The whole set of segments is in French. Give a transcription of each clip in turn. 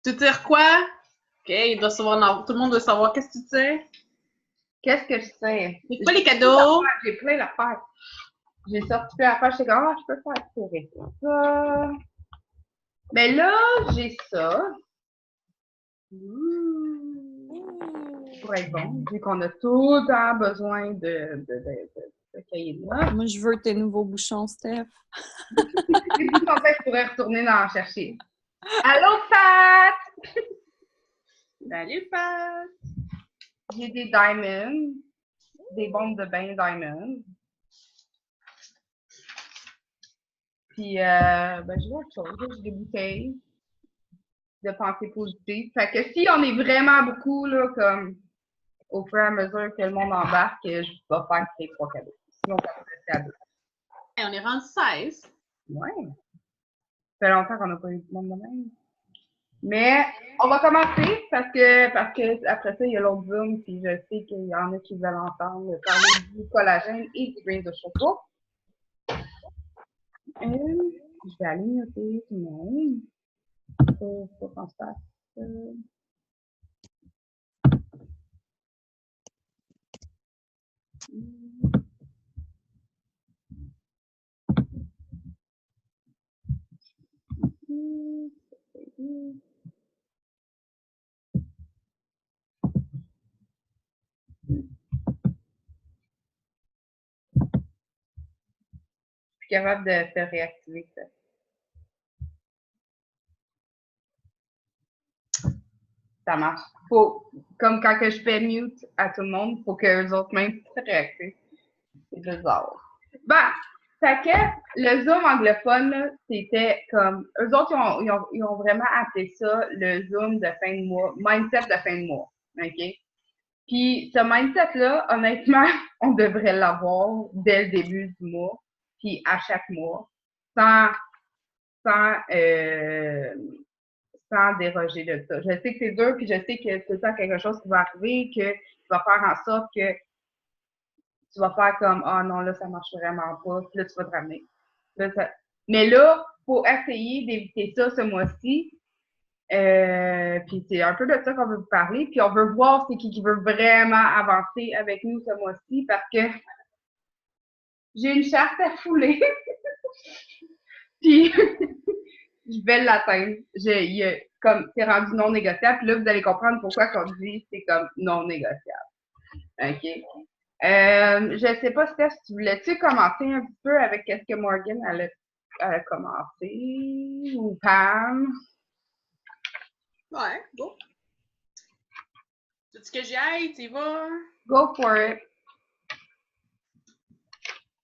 Tu tires quoi? OK, tout le monde doit savoir. Qu'est-ce que tu tires? Qu'est-ce que je sais? C'est quoi les cadeaux? J'ai plein d'affaires. J'ai sorti plein d'affaires. J'étais comme, je peux faire tirer ça. Mais là, j'ai ça. Pour être bon, vu qu'on a tout le temps besoin de cahiers de notes. Moi, je veux tes nouveaux bouchons, Steph. Les bouchons, je pourrais retourner en chercher. Allô, Pat! Salut, Pat! J'ai des diamonds. Des bombes de bain diamonds. Puis, j'ai autre chose. J'ai des bouteilles de pensée positive. Fait que si on est vraiment beaucoup, là, comme au fur et à mesure que le monde embarque, je vais faire ces 3 cadeaux. Sinon, on peut rester à 2. Hey, on est rendu 16. Ouais. Ça fait longtemps qu'on n'a pas eu de monde de même. Mais on va commencer parce que après ça, il y a l'autre Zoom, puis je sais qu'il y en a qui veulent entendre parler du collagène et du grain de chocolat. Je vais aller noter tout le monde. Faut qu'on se fasse. Je suis capable de faire réactiver ça. Ça marche. Comme quand que je fais mute à tout le monde, il faut qu'eux autres même se réactivent. C'est bizarre. Fait que le Zoom anglophone, là, c'était comme. Eux autres, ils ont vraiment appelé ça le Zoom de fin de mois, mindset de fin de mois. OK? Puis ce mindset-là, honnêtement, on devrait l'avoir dès le début du mois, puis à chaque mois, sans déroger de ça. Je sais que c'est dur, puis je sais que c'est ça quelque chose qui va arriver, que tu vas faire en sorte que tu vas faire comme ah non, là, ça marche vraiment pas, puis là, tu vas te ramener. Mais là, pour essayer d'éviter ça ce mois-ci, puis c'est un peu de ça qu'on veut vous parler, puis on veut voir c'est qui veut vraiment avancer avec nous ce mois-ci, parce que j'ai une charte à fouler. Puis je vais l'atteindre. Comme c'est rendu non négociable, puis là, vous allez comprendre pourquoi qu'on dit c'est comme non négociable. OK? Je sais pas, Steph, tu voulais-tu commencer un petit peu avec qu'est-ce que Morgan elle a commencé, ou Pam? Ouais, go. Veux-tu que j'y aille? Tu y vas? Go for it.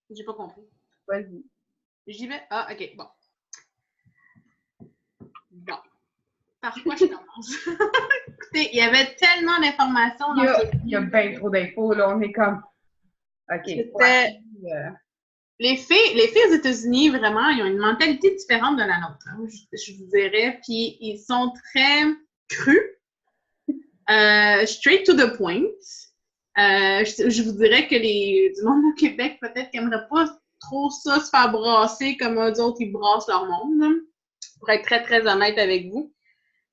J'ai pas compris. Vas-y. J'y vais? Ah, OK, bon. Bon. Par quoi je commence? Écoutez, il y avait tellement d'informations dans Il y a bien trop d'infos, là. On est comme. OK. Les filles aux États-Unis, vraiment, ils ont une mentalité différente de la nôtre, hein, je vous dirais. Puis ils sont très crus, straight to the point. Je vous dirais que du monde au Québec, peut-être qu'ils n'aimeraient pas trop ça, se faire brasser comme eux autres, ils brassent leur monde, hein, pour être très, très honnête avec vous.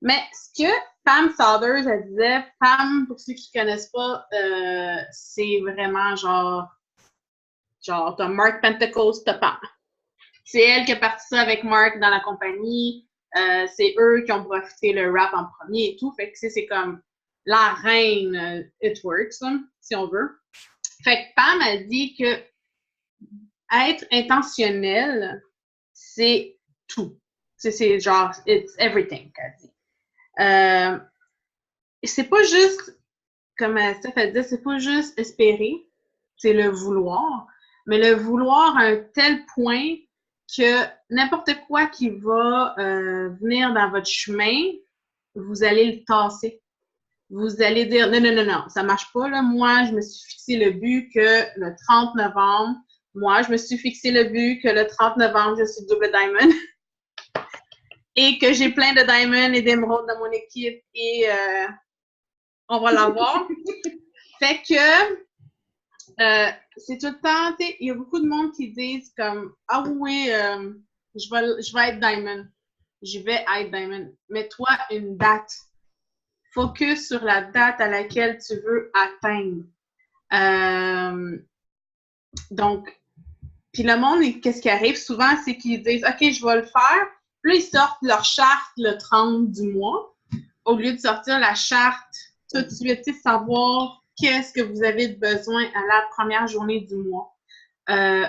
Mais ce que Pam Saunders, elle disait, Pam, pour ceux qui ne connaissent pas, c'est vraiment genre, t'as Mark Pentecost, t'as Pam. C'est elle qui a parti ça avec Mark dans la compagnie. C'est eux qui ont profité le rap en premier et tout. Fait que c'est comme la reine It Works, hein, si on veut. Fait que Pam a dit que être intentionnel, c'est tout. C'est genre, it's everything, qu'elle dit. C'est pas juste, comme Steph a dit, c'est pas juste espérer, c'est le vouloir. Mais le vouloir à un tel point que n'importe quoi qui va venir dans votre chemin, vous allez le tasser. Vous allez dire non, ça marche pas, là. Moi, je me suis fixé le but que le 30 novembre, je me suis fixé le but que le 30 novembre, je suis double diamond. Et que j'ai plein de diamonds et d'émeraudes dans mon équipe et on va l'avoir. Fait que c'est tout le temps, il y a beaucoup de monde qui disent comme ah oui, je vais être diamond. je vais être Diamond. Mets-toi une date. Focus sur la date à laquelle tu veux atteindre. Donc, puis le monde, qu'est-ce qui arrive souvent, c'est qu'ils disent « OK, je vais le faire ». Puis là, ils sortent leur charte le 30 du mois, au lieu de sortir la charte tout de suite, savoir qu'est-ce que vous avez besoin à la première journée du mois.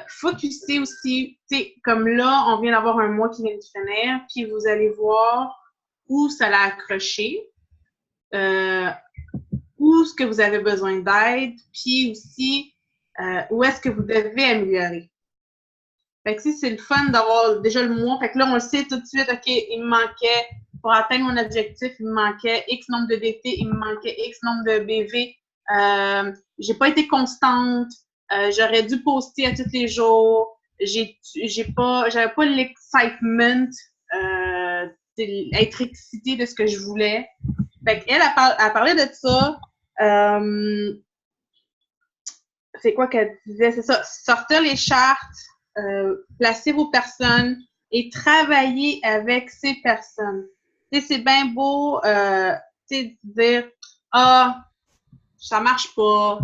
Focuser aussi, comme là, on vient d'avoir un mois qui vient de finir, puis vous allez voir où ça l'a accroché, où est-ce que vous avez besoin d'aide, puis aussi où est-ce que vous devez améliorer. Fait que si c'est le fun d'avoir déjà le mois, fait que là, on le sait tout de suite, OK, il me manquait, pour atteindre mon objectif, il me manquait X nombre de DT, il me manquait X nombre de BV, j'ai pas été constante, j'aurais dû poster à tous les jours, j'avais pas l'excitement, être excitée de ce que je voulais. Fait qu'elle, elle parlait de ça, c'est quoi qu'elle disait? C'est ça, sortir les chartes, placer vos personnes et travailler avec ces personnes. C'est bien beau dire « Ah, ça marche pas.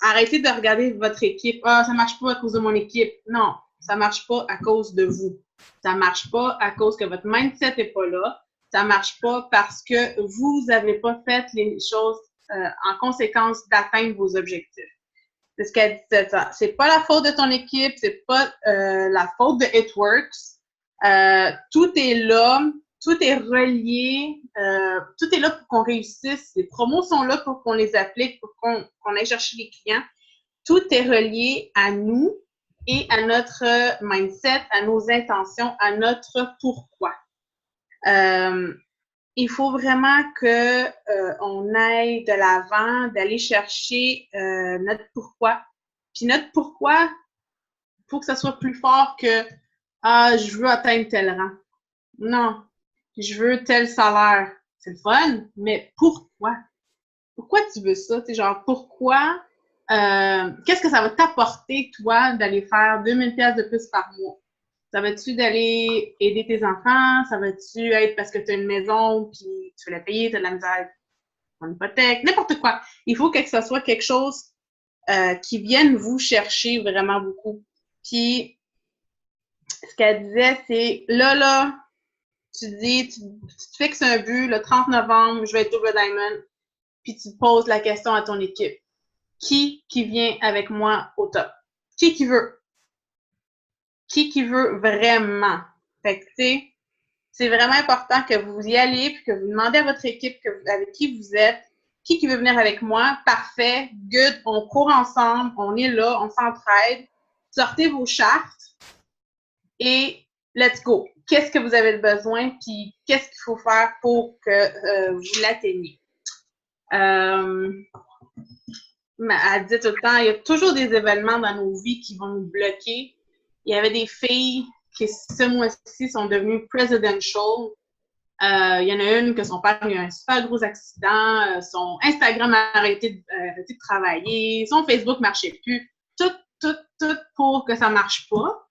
Arrêtez de regarder votre équipe. Ah, ça marche pas à cause de mon équipe. » Non, ça marche pas à cause de vous. Ça marche pas à cause que votre mindset n'est pas là. Ça marche pas parce que vous n'avez pas fait les choses en conséquence d'atteindre vos objectifs. C'est ce qu'elle disait. C'est pas la faute de ton équipe, c'est pas la faute de It Works. Tout est là, tout est relié, tout est là pour qu'on réussisse. Les promos sont là pour qu'on les applique, pour qu'on aille chercher les clients. Tout est relié à nous et à notre mindset, à nos intentions, à notre pourquoi. Il faut vraiment que on aille de l'avant, d'aller chercher notre pourquoi. Puis notre pourquoi, il faut que ça soit plus fort que « Ah, je veux atteindre tel rang. » Non, je veux tel salaire. C'est le fun, mais pourquoi? Pourquoi tu veux ça? Tu sais, genre, pourquoi? Qu'est-ce que ça va t'apporter, toi, d'aller faire 2000 $ de plus par mois? Ça va-tu d'aller aider tes enfants? Ça va-tu être parce que tu as une maison puis tu veux la payer, tu as de la misère en hypothèque? N'importe quoi. Il faut que ça soit quelque chose qui vienne vous chercher vraiment beaucoup. Puis, ce qu'elle disait, c'est là, tu te fixes un but, le 30 novembre, je vais être double diamond, puis tu poses la question à ton équipe. Qui vient avec moi au top? Qui veut? Qui veut vraiment? Fait que, tu sais, c'est vraiment important que vous y alliez puis que vous demandez à votre équipe avec qui vous êtes, qui veut venir avec moi? Parfait, good, on court ensemble, on est là, on s'entraide. Sortez vos chartes et let's go. Qu'est-ce que vous avez besoin puis qu'est-ce qu'il faut faire pour que vous l'atteigniez? Elle dit tout le temps, il y a toujours des événements dans nos vies qui vont nous bloquer. Il y avait des filles qui, ce mois-ci, sont devenues presidential. Il y en a une que son père a eu un super gros accident, son Instagram a arrêté de travailler, son Facebook ne marchait plus. Tout pour que ça ne marche pas.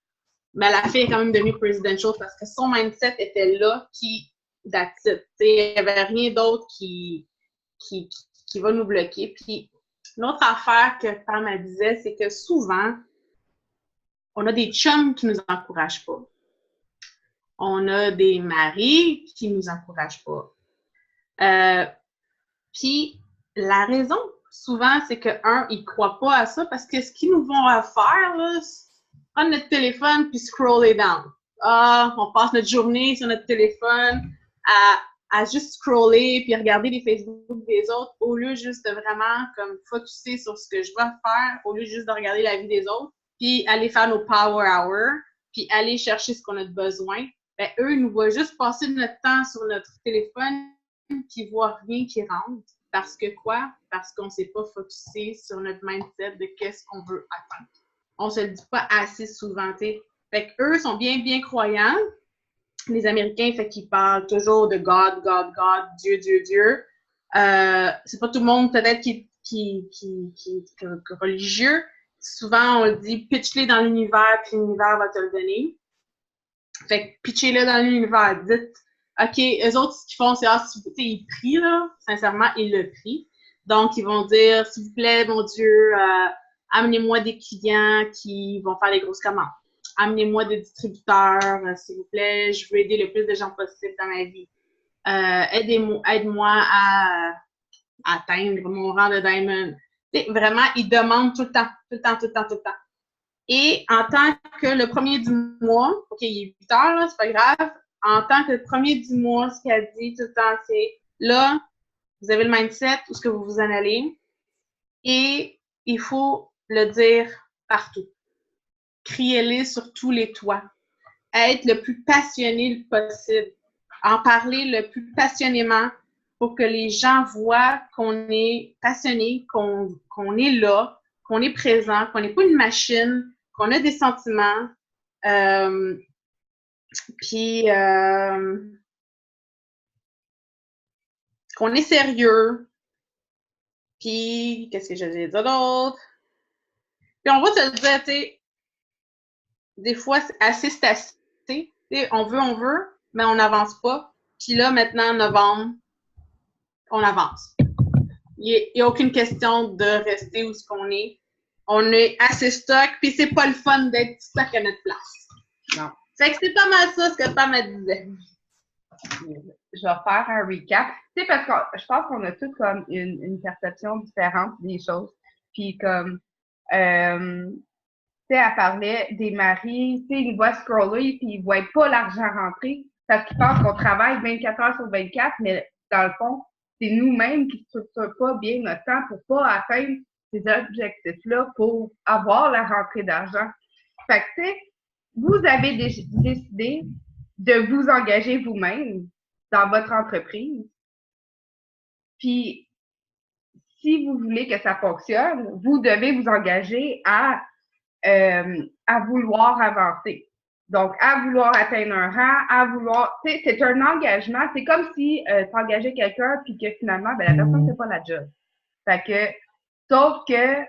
Mais la fille est quand même devenue presidential parce que son mindset était là that's it. Il n'y avait rien d'autre qui va nous bloquer. Puis, l'autre affaire que Pam me disait, c'est que souvent, on a des chums qui nous encouragent pas. On a des maris qui nous encouragent pas. Puis, la raison, souvent, c'est que, ils croient pas à ça parce que ce qu'ils nous vont faire, là, c'est prendre notre téléphone puis scroller down. On passe notre journée sur notre téléphone à juste scroller puis regarder les Facebook des autres au lieu juste de vraiment comme focusser sur ce que je dois faire, au lieu juste de regarder la vie des autres, puis aller faire nos power hours, puis aller chercher ce qu'on a de besoin. Ben, eux, ils nous voient juste passer notre temps sur notre téléphone puis ils voient rien qui rentre. Parce que quoi? Parce qu'on ne s'est pas focusé sur notre mindset de qu'est-ce qu'on veut atteindre. On se le dit pas assez souvent, t'sais. Fait qu'eux sont bien croyants. Les Américains, fait qu'ils parlent toujours de God, Dieu. C'est pas tout le monde peut-être qui est religieux. Souvent, on le dit, pitch-les dans l'univers, puis l'univers va te le donner. Fait que pitchez-le dans l'univers. Dites, OK, eux autres, ce qu'ils font, c'est, ils prient, là. Sincèrement, ils le prient. Donc, ils vont dire, s'il vous plaît, mon Dieu, amenez-moi des clients qui vont faire les grosses commandes. Amenez-moi des distributeurs, s'il vous plaît. Je veux aider le plus de gens possible dans ma vie. Aide-moi à atteindre mon rang de diamond. T'sais, vraiment, ils demandent tout le temps, tout le temps, tout le temps, tout le temps. Et en tant que le premier du mois, OK, il est 8 heures, là, c'est pas grave. En tant que le premier du mois, ce qu'elle dit tout le temps, c'est là, vous avez le mindset, où est-ce que vous vous en allez. Et il faut le dire partout. Criez-les sur tous les toits. Être le plus passionné possible. En parler le plus passionnément pour que les gens voient qu'on est passionné, qu'on est là, qu'on est présent, qu'on n'est pas une machine, qu'on a des sentiments. Puis qu'on est sérieux. Puis, qu'est-ce que j'allais dire d'autre? Puis on va te le dire, tu sais, des fois, c'est assez. On veut, mais on n'avance pas. Puis là, maintenant, en novembre, on avance. Il n'y a aucune question de rester où ce qu'on est. On est assez stock, puis c'est pas le fun d'être stock à notre place. Non. Fait que c'est pas mal ça ce que Pam me disait. Je vais faire un recap. Tu sais, parce que je pense qu'on a tous comme une perception différente des choses. Puis comme, tu sais, elle parlait des maris, tu sais, ils voient scroller puis ils voient pas l'argent rentrer parce qu'ils pensent qu'on travaille 24 heures sur 24, mais dans le fond, c'est nous-mêmes qui structurent pas bien notre temps pour pas atteindre ces objectifs-là pour avoir la rentrée d'argent. Fait que, tu sais, vous avez décidé de vous engager vous-même dans votre entreprise. Puis, si vous voulez que ça fonctionne, vous devez vous engager à vouloir avancer. Donc, à vouloir atteindre un rang, à vouloir, tu sais, c'est un engagement. C'est comme si tu engageais quelqu'un puis que finalement, ben, la personne ne fait pas la job. Fait que, sauf que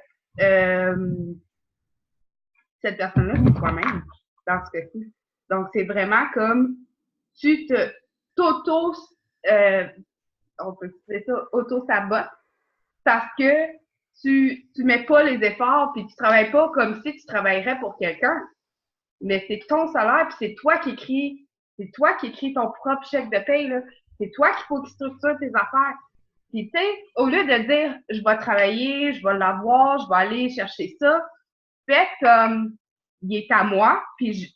cette personne-là, c'est toi-même dans ce cas-ci. Donc, c'est vraiment comme tu on peut dire ça, auto-sabotes parce que tu mets pas les efforts puis tu travailles pas comme si tu travaillerais pour quelqu'un. Mais c'est ton salaire puis c'est toi qui écris ton propre chèque de paye, là. C'est toi qu'il faut qu'il structure tes affaires. Puis, tu sais, au lieu de dire, je vais travailler, je vais l'avoir, je vais aller chercher ça, fais comme, il est à moi, puis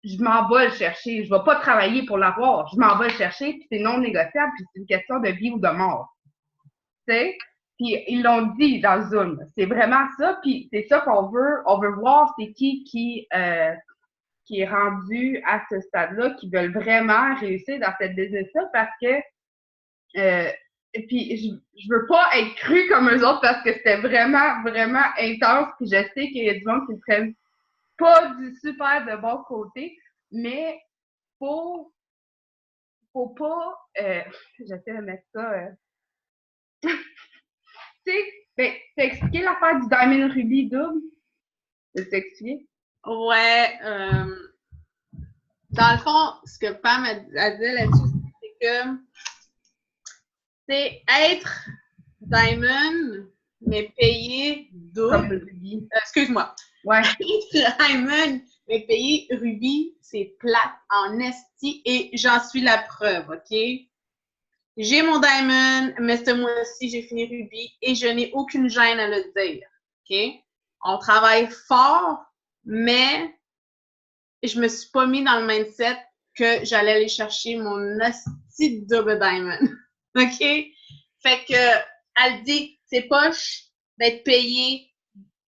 je m'en vais le chercher. Je vais pas travailler pour l'avoir. Je m'en vais le chercher, puis c'est non négociable, puis c'est une question de vie ou de mort. Tu sais? Puis ils l'ont dit dans Zoom. C'est vraiment ça, puis c'est ça qu'on veut. On veut voir c'est qui est rendu à ce stade-là, qui veulent vraiment réussir dans cette business-là, parce que et puis je veux pas être cru comme eux autres parce que c'était vraiment, vraiment intense. Puis je sais qu'il y a du monde qui ne prennent pas du super de bon côté, mais faut pas j'essaie de mettre ça tu sais, ben, t'as expliqué l'affaire du Diamond Ruby double? Je t'ai expliqué? Ouais, dans le fond, ce que Pam a dit là-dessus, c'est que c'est être Diamond, mais payer double. Comme le Ruby. Excuse-moi. Ouais. Être Diamond, mais payer Ruby, c'est plate en esti et j'en suis la preuve, OK? J'ai mon Diamond, mais ce mois-ci, j'ai fini Ruby et je n'ai aucune gêne à le dire, OK? On travaille fort, mais je me suis pas mis dans le mindset que j'allais aller chercher mon esti double Diamond, OK? Fait que, elle dit, c'est poche d'être payé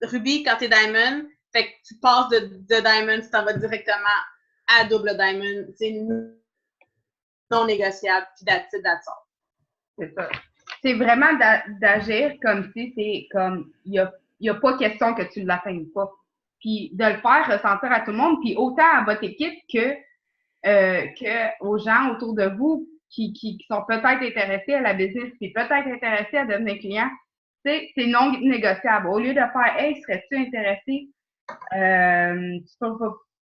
Ruby quand t'es Diamond. Fait que tu passes de Diamond, tu t'en vas directement à double Diamond. C'est non négociable, puis that's it, that's all. C'est ça. C'est vraiment d'agir comme si c'est comme, il y a pas question que tu ne l'atteignes pas. Puis de le faire ressentir à tout le monde, puis autant à votre équipe que aux gens autour de vous qui sont peut-être intéressés à la business, puis peut-être intéressés à devenir client. C'est non négociable. Au lieu de faire, hey, serais-tu intéressé?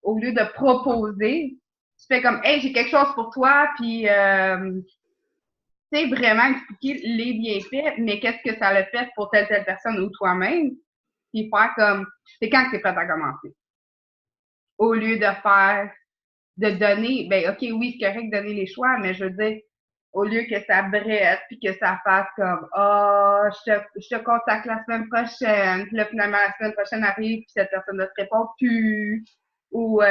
Au lieu de proposer, tu fais comme, hey, j'ai quelque chose pour toi, puis tu sais, vraiment expliquer les bienfaits, mais qu'est-ce que ça a fait pour telle personne ou toi-même, puis faire comme, c'est quand que t'es prête à commencer. Au lieu de donner, ben ok, oui, c'est correct de donner les choix, mais je veux dire, au lieu que ça brette, puis que ça fasse comme, je te contacte la semaine prochaine, puis là, finalement, la semaine prochaine arrive, puis cette personne ne te répond plus, ou,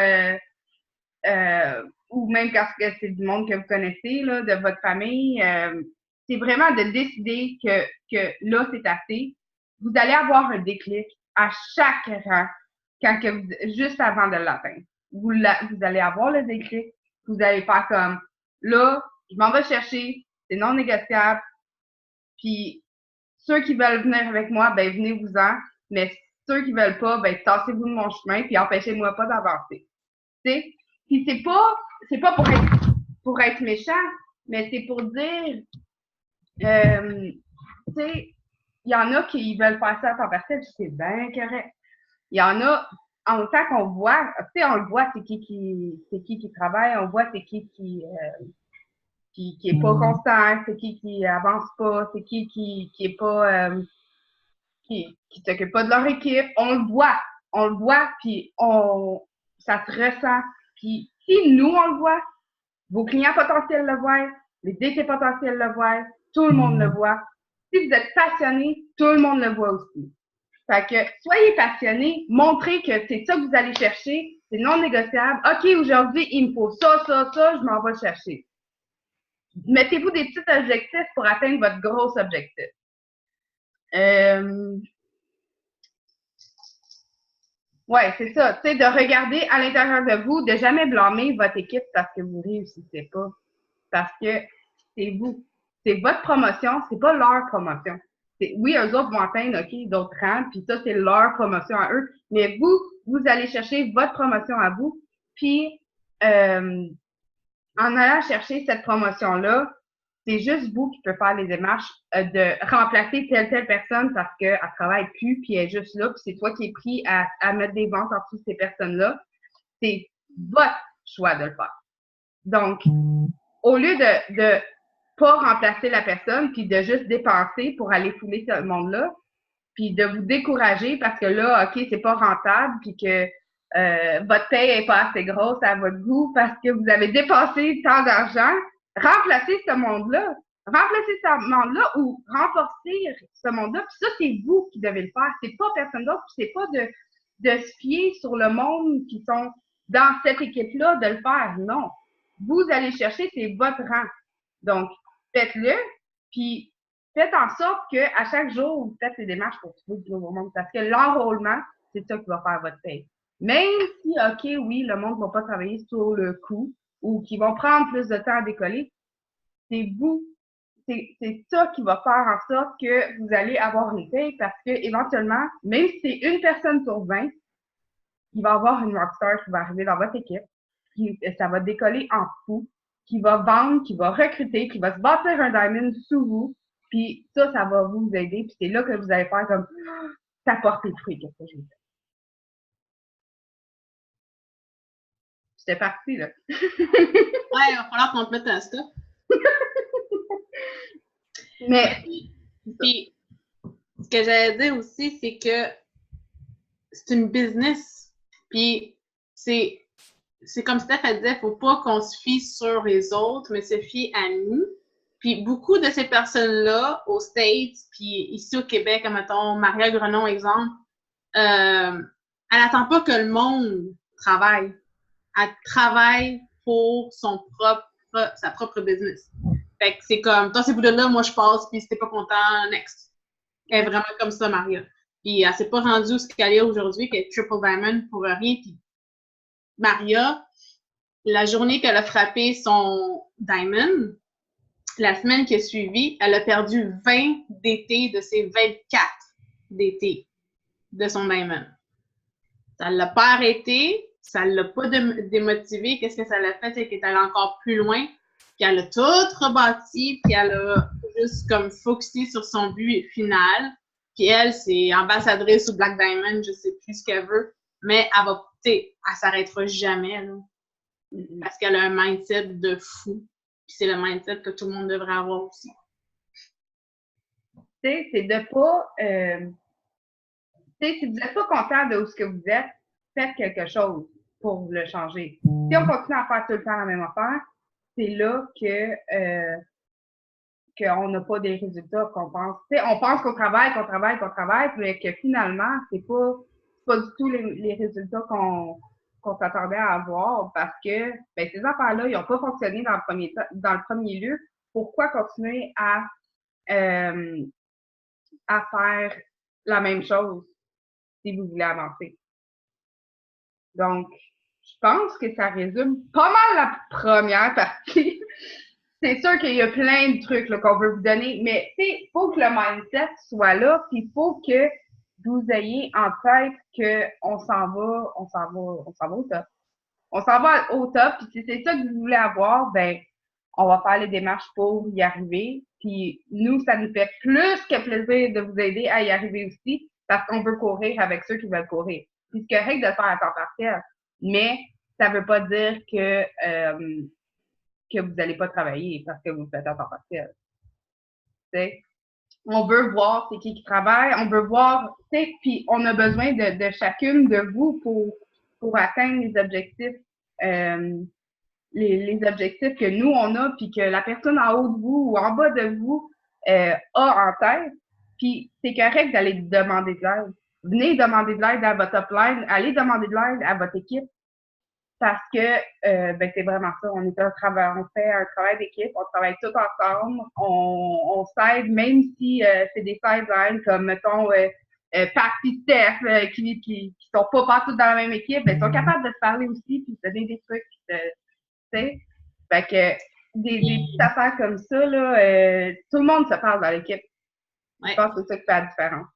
ou même quand c'est du monde que vous connaissez, là, de votre famille, c'est vraiment de décider que là, c'est assez. Vous allez avoir un déclic à chaque rang juste avant de l'atteindre. Vous allez avoir le déclic, vous allez faire comme, là, je m'en vais chercher, c'est non négociable, puis ceux qui veulent venir avec moi, ben venez-vous-en, mais ceux qui veulent pas, ben tassez-vous de mon chemin, puis empêchez-moi pas d'avancer. Tu sais? Puis c'est pas pour être méchant, mais c'est pour dire, tu sais, il y en a qui veulent faire ça à temps partiel, c'est bien correct. Il y en a, en tant qu'on voit, tu sais, on le voit, c'est qui travaille, on voit c'est qui est pas constant, c'est qui avance pas, c'est qui est pas, qui s'occupe pas de leur équipe. On le voit, puis ça se ressent. Puis si nous, on le voit, vos clients potentiels le voient, les défis potentiels le voient, tout le monde le voit. Si vous êtes passionné, tout le monde le voit aussi. Fait que soyez passionné, montrez que c'est ça que vous allez chercher, c'est non négociable. OK, aujourd'hui, il me faut ça, je m'en vais chercher. Mettez-vous des petits objectifs pour atteindre votre gros objectif. Ouais, c'est ça. Tu sais, de regarder à l'intérieur de vous, de jamais blâmer votre équipe parce que vous réussissez pas. Parce que c'est vous. C'est votre promotion, c'est pas leur promotion. Oui, eux autres vont atteindre, OK, d'autres rangs, puis ça, c'est leur promotion à eux. Mais vous allez chercher votre promotion à vous. Puis, en allant chercher cette promotion-là, c'est juste vous qui pouvez faire les démarches de remplacer telle personne parce qu'elle travaille plus, puis elle est juste là, puis c'est toi qui es pris à mettre des ventes en dessous de ces personnes-là. C'est votre choix de le faire. Donc, au lieu de pas remplacer la personne, puis de juste dépenser pour aller fouler ce monde-là, puis de vous décourager parce que là, OK, c'est pas rentable, puis que votre paye est pas assez grosse à votre goût parce que vous avez dépensé tant d'argent, remplacez ce monde-là. Remplacez ce monde-là ou renforcer ce monde-là. Puis ça, c'est vous qui devez le faire. C'est pas personne d'autre. C'est pas de se fier sur le monde qui sont dans cette équipe-là de le faire. Non. Vous allez chercher, c'est votre rang. Donc, faites-le, puis faites en sorte qu'à chaque jour, vous faites les démarches pour trouver du nouveau monde. Parce que l'enrôlement, c'est ça qui va faire votre paye. Même si, OK, oui, le monde ne va pas travailler sur le coup ou qu'ils vont prendre plus de temps à décoller, c'est vous. C'est ça qui va faire en sorte que vous allez avoir une paye parce que éventuellement, même si c'est une personne sur 20, il va y avoir une rockstar qui va arriver dans votre équipe, ça va décoller en fou, qui va vendre, qui va recruter, qui va se bâtir un diamond sous vous, puis ça va vous aider, puis c'est là que vous allez faire comme ça porte les fruits, qu'est-ce que j'ai fait. J'étais partie, là. Ouais, il va falloir qu'on te mette un stop. Mais, puis, ce que j'allais dire aussi, c'est que c'est une business. Puis, c'est comme Steph a dit, il ne faut pas qu'on se fie sur les autres, mais se fier à nous. Puis, beaucoup de ces personnes-là, aux States, puis ici au Québec, mettons, Maria Grenon, exemple, elle n'attend pas que le monde travaille. Elle travaille pour sa propre business. Fait que c'est comme, toi, c'est vous de là, moi, je passe, puis si t'es pas content, next. Elle est vraiment comme ça, Maria. Puis elle s'est pas rendue où ce qu'elle est aujourd'hui, qu'elle est Triple Diamond pour rien. Puis Maria, la journée qu'elle a frappé son Diamond, la semaine qui a suivi, elle a perdu 20 d'été de ses 24 d'été de son Diamond. Ça ne l'a pas arrêté, ça ne l'a pas démotivé. Qu'est-ce que ça l'a fait? C'est qu'elle est allée encore plus loin, puis elle a tout rebâti, puis elle a juste comme focusé sur son but final. Puis elle, c'est ambassadrice ou Black Diamond, je sais plus ce qu'elle veut, mais elle va, tu sais, elle s'arrêtera jamais, là. Parce qu'elle a un mindset de fou. Puis c'est le mindset que tout le monde devrait avoir aussi. Tu sais, c'est de pas... tu sais, si vous n'êtes pas content de ce que vous êtes, faites quelque chose pour le changer. Si on continue à faire tout le temps la même affaire, c'est là qu'on n'a pas des résultats qu'on pense. Tu sais, on pense qu'on travaille, mais que finalement, c'est pas du tout les résultats qu'on s'attendait à avoir parce que ben, ces affaires-là, ils n'ont pas fonctionné dans le premier lieu. Pourquoi continuer à faire la même chose si vous voulez avancer? Donc, je pense que ça résume pas mal la première partie. C'est sûr qu'il y a plein de trucs là, qu'on veut vous donner, mais il faut que le mindset soit là, puis il faut que vous ayez en tête qu'on s'en va au top. On s'en va au top, puis si c'est ça que vous voulez avoir, ben, on va faire les démarches pour y arriver. Puis nous, ça nous fait plus que plaisir de vous aider à y arriver aussi, parce qu'on veut courir avec ceux qui veulent courir. Puis c'est correct de le faire à temps partiel, mais ça veut pas dire que vous n'allez pas travailler parce que vous le faites à temps partiel. T'sais? On veut voir c'est qui travaille, on veut voir, puis on a besoin de chacune de vous pour atteindre les objectifs, les objectifs que nous on a, puis que la personne en haut de vous ou en bas de vous a en tête. Puis c'est correct d'aller demander de l'aide. Venez demander de l'aide à votre upline, allez demander de l'aide à votre équipe. Parce que ben c'est vraiment ça, on fait un travail d'équipe, on travaille tous ensemble, on s'aide, même si c'est des sidelines comme mettons Pat et Steph qui sont pas partout dans la même équipe, ben ils sont capables de se parler aussi puis de donner des trucs, tu sais. Fait que des petites affaires comme ça là, tout le monde se parle dans l'équipe. Ouais. Je pense que c'est ça qui fait la différence.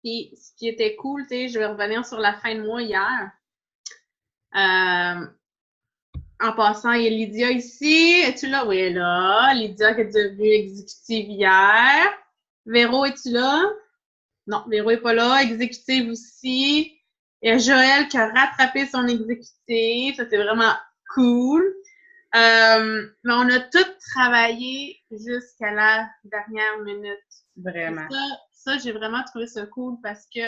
Puis ce qui était cool, tu sais, je vais revenir sur la fin de mois hier. En passant, il y a Lydia ici. Es-tu là? Oui, elle est là. Lydia qui est devenue exécutive hier. Véro, es-tu là? Non, Véro n'est pas là. Exécutive aussi. Il y a Joël qui a rattrapé son exécutive. Ça, c'est vraiment cool. Mais on a tous travaillé jusqu'à la dernière minute. Vraiment. Ça, j'ai vraiment trouvé ça cool parce que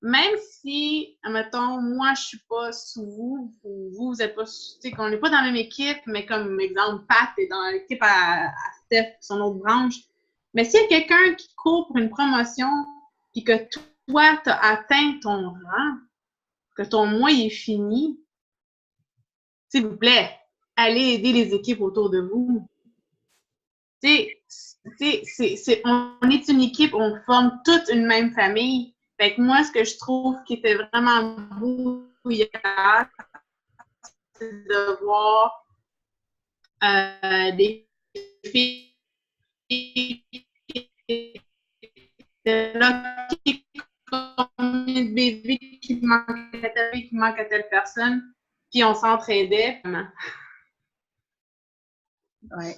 même si, admettons, moi, je suis pas sous vous, ou vous êtes pas sous, tu sais, qu'on n'est pas dans la même équipe, mais comme exemple, Pat est dans l'équipe à Steph, son autre branche. Mais s'il y a quelqu'un qui court pour une promotion, puis que toi, tu as atteint ton rang, que ton mois est fini, s'il vous plaît, allez aider les équipes autour de vous. Tu sais, on est une équipe, on forme toute une même famille. Fait que moi, ce que je trouve qui était vraiment beau hier, c'est de voir des filles là, combien de bébés qui manquent à telle personne, puis on s'entraidait. Ouais.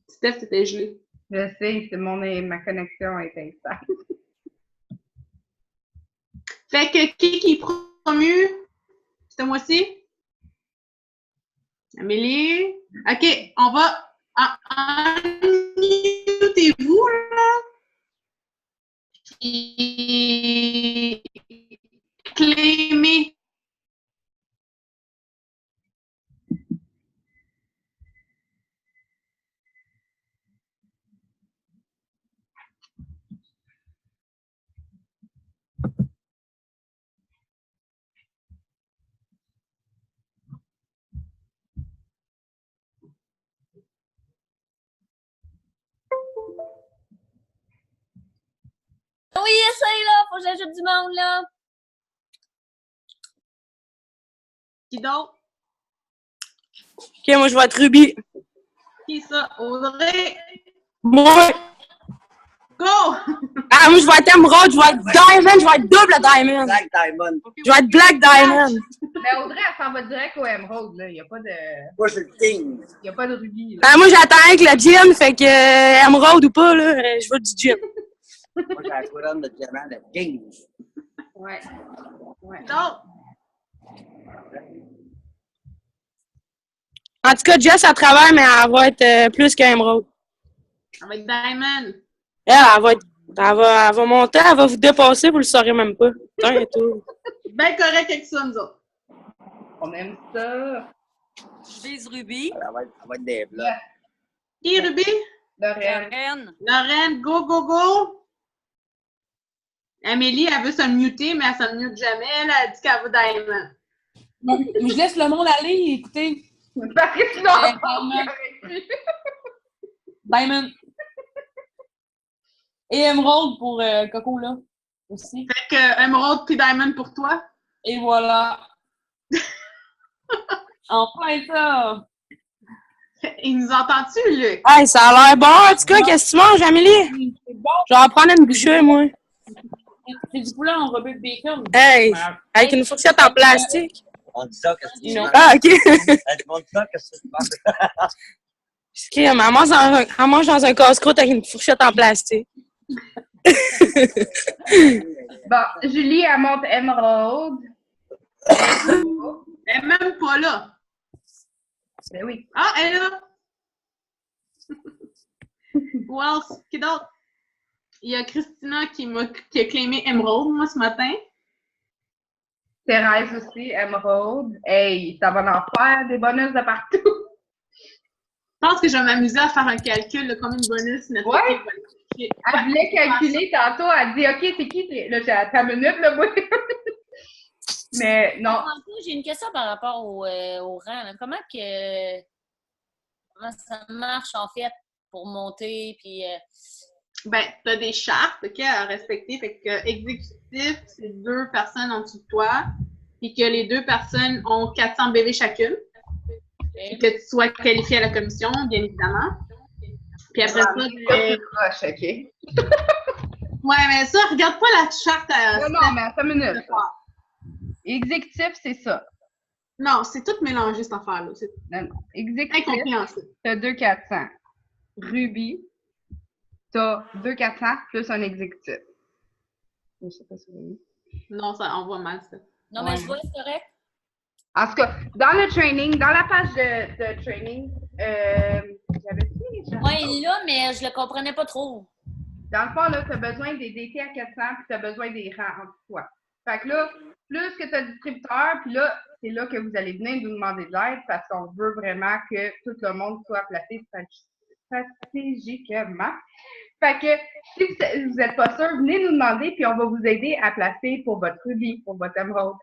Steph, c'était gelé. Je sais, ma connexion était instable. Fait que qui est promu ce mois-ci? Amélie. OK, on va unmutez-vous, là. Puis claimez. Oui, essaye là, faut que j'ajoute du monde là. Qui d'autre? Ok, moi je vais être Ruby. Qui ça? Audrey? Moi! Go! Ah, moi je vais être Emerald, je vais être Diamond, je vais être double Diamond. Black Diamond. Je vais être Black Diamond. Mais Audrey, elle s'en va direct au Emerald, là. Il n'y a pas de. Moi, je suis le king. Il n'y a pas de rubis, là. Ah, moi j'attends avec le gym, fait que Emerald ou pas, là, je veux du gym. Moi, j'ai la couronne de diamant, le king. Ouais. Ouais. D'autres? En tout cas, Jess, elle travaille, mais elle va être plus qu'Emerald. Avec Diamond. Elle va être. Elle va monter, elle va vous dépasser, vous le saurez même pas. Putain et tout. Ben correct avec ça, nous autres. On aime ça. Je vise Ruby. Elle va être des blocs. Qui, Ruby? Lorraine. Karen. Lorraine, go, go, go! Amélie, elle veut se muter, mais elle se mute jamais. Elle a dit qu'elle veut Diamond. Bon, je laisse le monde aller, écoutez. Parce que sinon, on Diamond. va Diamond. Et Emerald pour Coco, là, aussi. Fait que Emerald puis Diamond pour toi. Et voilà. Enfin, ça. Il nous entend-tu, Luc? Hey, ça a l'air bon, en tout cas. Qu'est-ce que tu manges, Amélie? C'est bon. Je vais en prendre une bouchée, moi. C'est du poulet enrobé de bacon. Hey, avec une fourchette en plastique. On dit ça, qu'est-ce que tu Non. manges? Ah, OK. Elle te montre ça, qu'est-ce que tu manges? Elle mange dans un casse-croûte avec une fourchette en plastique. Bon, Julie, elle monte Emerald. Elle est même pas là. Ben oui. Ah, elle est là! Who else? Qui d'autre? Il y a Christina qui a claimé Emerald, moi, ce matin. Thérèse aussi, Emerald. Hey, ça va en faire des bonus de partout. Je pense que je vais m'amuser à faire un calcul de combien de bonus notre Ouais. équipe va toucher. Elle voulait calculer tantôt, elle dit OK, c'est qui? Là, j'ai à ta minute, là, moi. Mais non. J'ai une question par rapport au rang. Là. Comment ça marche, en fait, pour monter, puis... Ben, t'as des chartes, OK, à respecter. Fait que exécutif, c'est 2 personnes en dessous de toi. Puis que les 2 personnes ont 400 BV chacune. Et que tu sois qualifié à la commission, bien évidemment. Puis après ça, C'est proche, OK? ouais, mais ça, regarde pas la charte à... Non, mais à ta minute. Exécutif, c'est ça. Non, c'est tout mélangé, cette affaire-là. C'est Non. Exécutif, incompréhensible. t'as 2 400. Ruby, t'as 2 400 plus un exécutif. Je sais pas si vous voyez. Non, ça, on voit mal, ça. Non, mais Ouais. je vois, c'est correct. En tout cas, dans le training, dans la page de training, j'avais dit les gens. Ouais, il est là, mais je le comprenais pas trop. Dans le fond, là, tu as besoin des DT à 400 puis tu as besoin des rangs en toi. Fait que là, plus que tu as distributeur, puis là, c'est là que vous allez venir nous demander de l'aide parce qu'on veut vraiment que tout le monde soit placé stratégiquement. Fait que si vous n'êtes pas sûr, venez nous demander puis on va vous aider à placer pour votre Ruby, pour votre Emerald,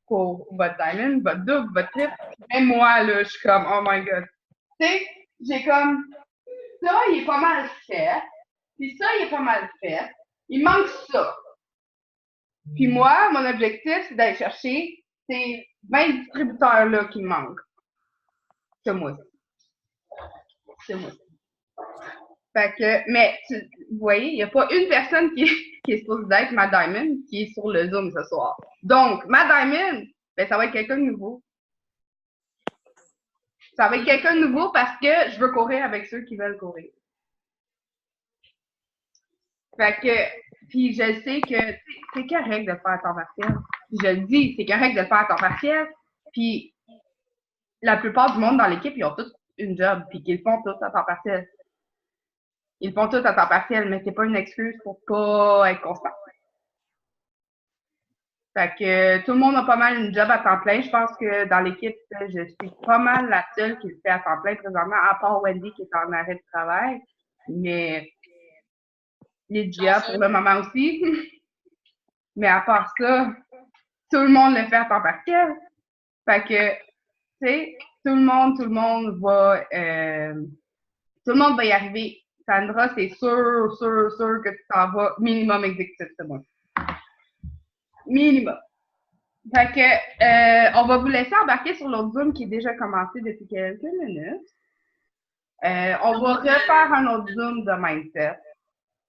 pour votre Diamond, votre double, votre triple. Même moi, là, je suis comme, oh my god. Tu sais, j'ai comme, ça, il est pas mal fait. Puis ça, il est pas mal fait. Il manque ça. Puis moi, mon objectif, c'est d'aller chercher ces 20 distributeurs-là qui me manquent. C'est moi. C'est moi. Fait que, mais, vous voyez, il n'y a pas une personne qui est supposée d'être ma Diamond qui est sur le Zoom ce soir. Donc, ma Diamond, ben, ça va être quelqu'un de nouveau. Ça va être quelqu'un de nouveau parce que je veux courir avec ceux qui veulent courir. Fait que, puis je sais que c'est correct de le faire à temps partiel. Puis je le dis, c'est correct de le faire à temps partiel. Puis la plupart du monde dans l'équipe, ils ont tous une job, puis qu'ils le font tous à temps partiel. Ils le font tous à temps partiel, mais c'est pas une excuse pour pas être constant. Fait que tout le monde a pas mal une job à temps plein. Je pense que dans l'équipe, je suis pas mal la seule qui le fait à temps plein présentement, à part Wendy qui est en arrêt de travail. Mais Lydia pour le moment aussi. Mais à part ça, tout le monde le fait à temps partiel. Fait que, tu sais, tout le monde va y arriver. Sandra, c'est sûr que tu t'en vas minimum exécutif, c'est bon. Minimum. Fait que, on va vous laisser embarquer sur l'autre Zoom qui est déjà commencé depuis quelques minutes. On va refaire un autre Zoom de mindset.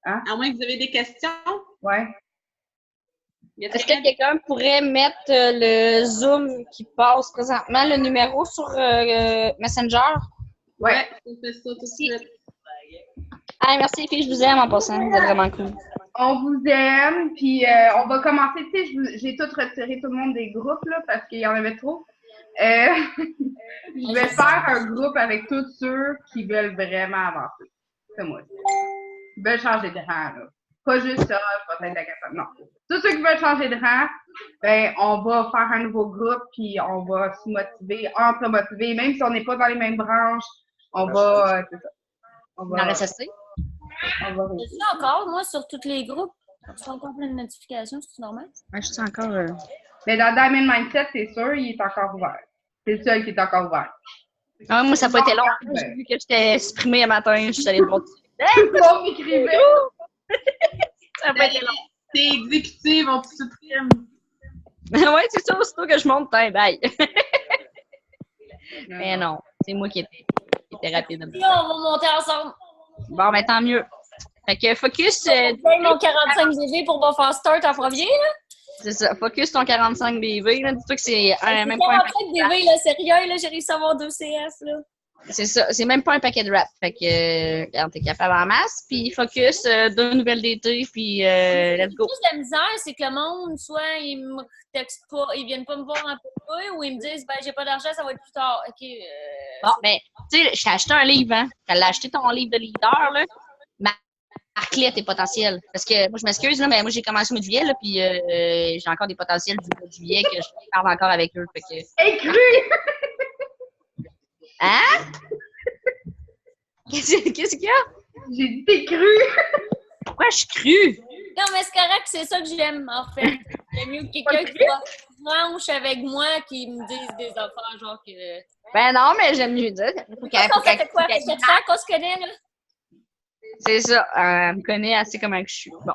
Hein? À moins que vous avez des questions. Ouais. Est-ce que quelqu'un pourrait mettre le Zoom qui passe présentement, le numéro sur Messenger? Ouais, on fait ça tout de suite. Ah, merci, puis je vous aime en passant. Vous êtes vraiment cool. On vous aime, puis on va commencer. Tu sais, j'ai tout retiré tout le monde des groupes là, parce qu'il y en avait trop. Je vais faire un groupe avec tous ceux qui veulent vraiment avancer. C'est moi. Qui veulent changer de rang, là. Pas juste ça, je vais être capable. Non. Tous ceux qui veulent changer de rang, ben, on va faire un nouveau groupe, puis on va se motiver, entre motiver, même si on n'est pas dans les mêmes branches, on va, c'est ça. On Dans va, le SSC? on va Je suis encore, moi, sur tous les groupes. Je fais encore plein de notifications, c'est normal? Ouais, je suis encore. Mais dans Diamond Mindset, c'est sûr, il est encore ouvert. C'est le seul qui est encore ouvert. Ah, moi, ça n'a pas été long. J'ai vu que j'étais supprimée un matin, je suis allée le voir. Tout le monde m'écrivait. Ça n'a pas été long. T'es exécutive, on te supprime. Ouais, c'est ça, aussitôt que je monte, bye. Mais non, c'est moi qui étais rapide. Là, on va monter ensemble. Bon, ben tant mieux. Fait que focus, Mon 45 BV pour me faire start en premier, là. c'est ça, focus ton 45 BV, là, dis-toi que c'est même pas un 45 BV, là, sérieux, là, j'ai réussi à avoir 2 CS, là. c'est ça, c'est même pas un paquet de rap. Fait que, regarde, t'es capable en masse, puis focus, 2 nouvelles d'été, puis let's go. Plus la misère, c'est que le monde, soit ils me textent pas, ils viennent pas me voir un peu plus, ou ils me disent, ben, j'ai pas d'argent, ça va être plus tard. OK. Bon, ben, tu sais, j'ai acheté un livre, hein. T'as acheté ton livre de leader, là. Marque-les tes potentiels. Parce que, moi, je m'excuse, là, mais moi, j'ai commencé au mois de juillet, là, puis j'ai encore des potentiels du mois de juillet que je parle encore avec eux. Fait que... Écru! Hein? Qu'est-ce qu'il y a? J'ai dit t'es cru! Pourquoi je suis crue? Non, mais c'est correct, c'est ça que j'aime, en fait. J'aime mieux que quelqu'un qui soit franche avec moi, qui me dise des affaires, genre que... Ben non, mais j'aime mieux dire. Ça fait quoi? Ça fait 4 ans qu'on se connaît, là? C'est ça. Elle me connaît assez comment que je suis. Bon.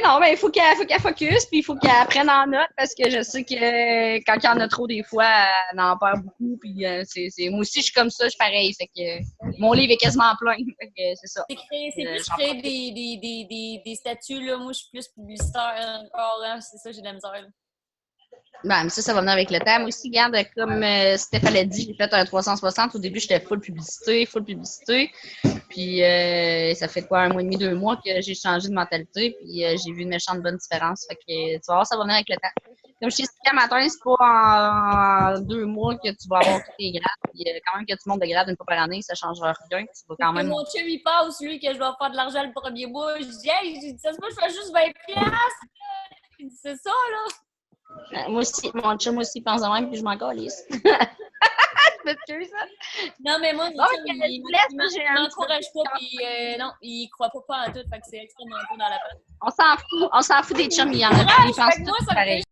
Non, mais il faut qu'elle focus, puis il faut qu'elle prenne en note, parce que je sais que quand il y en a trop, des fois, elle en perd beaucoup, puis moi aussi, je suis comme ça, je suis pareil. Fait que mon livre est quasiment plein. Fait que c'est ça. C'est plus créer des statuts, là. Moi, je suis plus publicitaire encore, hein. C'est ça, j'ai de la misère, là. Ben, mais ça va venir avec le temps. Moi aussi, regarde, comme Stéphane l'a dit, j'ai fait un 360. Au début, j'étais full publicité. Puis, ça fait quoi, 1 mois et demi, 2 mois que j'ai changé de mentalité. Puis, j'ai vu une méchante bonne différence. Fait que, tu vas voir, ça va venir avec le temps. Comme je t'ai expliqué à matin, c'est pas en 2 mois que tu vas avoir tous tes grades. Puis, quand même que tu montes de grade une fois par année, ça ne changera rien. Tu vas quand même... Mon chum, il passe, lui, que je dois faire de l'argent le premier mois. Je dis, hey, ça se peut, je fais juste 20$. Il dit, c'est ça, là. Moi aussi, mon chum aussi pense de même, puis je m'en calisse. Tu m'excuses, ça? Non, mais moi, Bon, il m'encourage pas, puis non, il croit pas en tout, fait que c'est extrêmement dur dans la peine. On s'en fout des chums, il y en a qui pensent Moi, tous ça me pareil.